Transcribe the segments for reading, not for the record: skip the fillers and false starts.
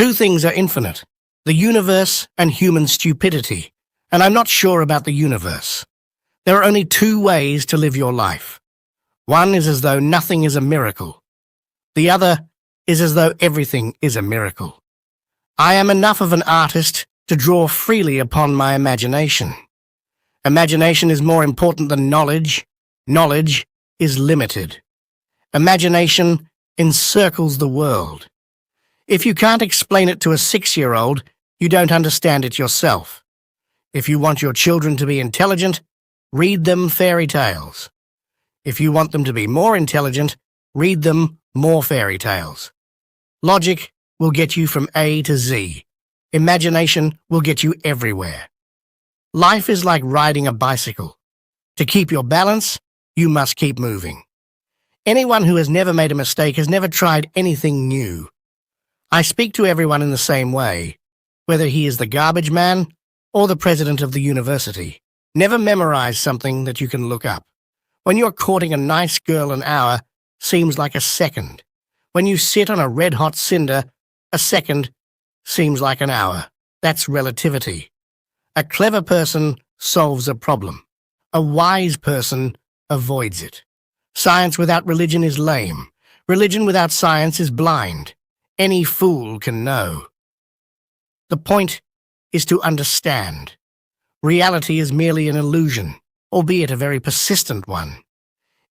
Two things are infinite, the universe and human stupidity, and I'm not sure about the universe. There are only two ways to live your life. One is as though nothing is a miracle. The other is as though everything is a miracle. I am enough of an artist to draw freely upon my imagination. Imagination is more important than knowledge. Knowledge is limited. Imagination encircles the world. If you can't explain it to a 6-year-old, you don't understand it yourself. If you want your children to be intelligent, read them fairy tales. If you want them to be more intelligent, read them more fairy tales. Logic will get you from A to Z. Imagination will get you everywhere. Life is like riding a bicycle. To keep your balance, you must keep moving. Anyone who has never made a mistake has never tried anything new. I speak to everyone in the same way, whether he is the garbage man or the president of the university. Never memorize something that you can look up. When you're courting a nice girl, an hour seems like a second. When you sit on a red-hot cinder, a second seems like an hour. That's relativity. A clever person solves a problem. A wise person avoids it. Science without religion is lame. Religion without science is blind. Any fool can know. The point is to understand. Reality is merely an illusion, albeit a very persistent one.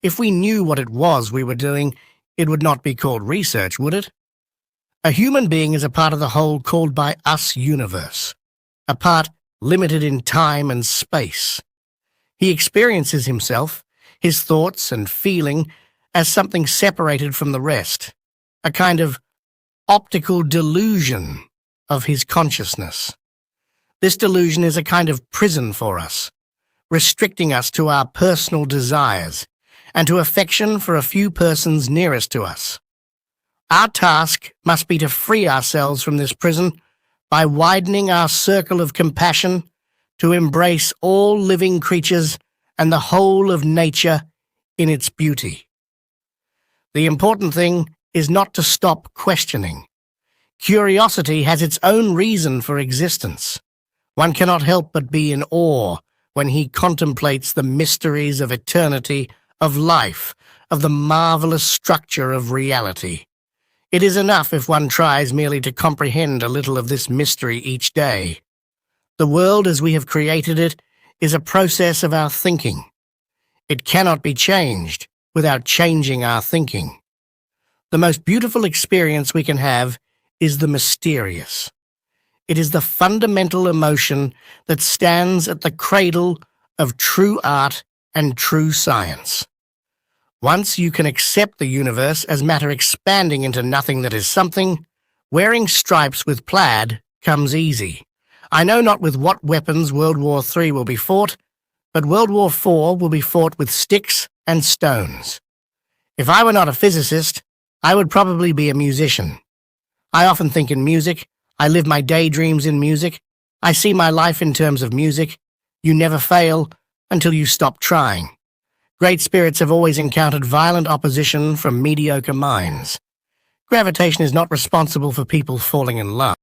If we knew what it was we were doing, it would not be called research, would it? A human being is a part of the whole called by us universe, a part limited in time and space. He experiences himself, his thoughts and feeling, as something separated from the rest, a kind of optical delusion of his consciousness. This delusion is a kind of prison for us, restricting us to our personal desires and to affection for a few persons nearest to us. Our task must be to free ourselves from this prison by widening our circle of compassion to embrace all living creatures and the whole of nature in its beauty. The important thing is not to stop questioning. Curiosity has its own reason for existence. One cannot help but be in awe when he contemplates the mysteries of eternity, of life, of the marvelous structure of reality. It is enough if one tries merely to comprehend a little of this mystery each day. The world as we have created it is a process of our thinking. It cannot be changed without changing our thinking. The most beautiful experience we can have is the mysterious. It is the fundamental emotion that stands at the cradle of true art and true science. Once you can accept the universe as matter expanding into nothing that is something, wearing stripes with plaid comes easy. I know not with what weapons World War III will be fought, but World War IV will be fought with sticks and stones. If I were not a physicist, I would probably be a musician. I often think in music. I live my daydreams in music. I see my life in terms of music. You never fail until you stop trying. Great spirits have always encountered violent opposition from mediocre minds. Gravitation is not responsible for people falling in love.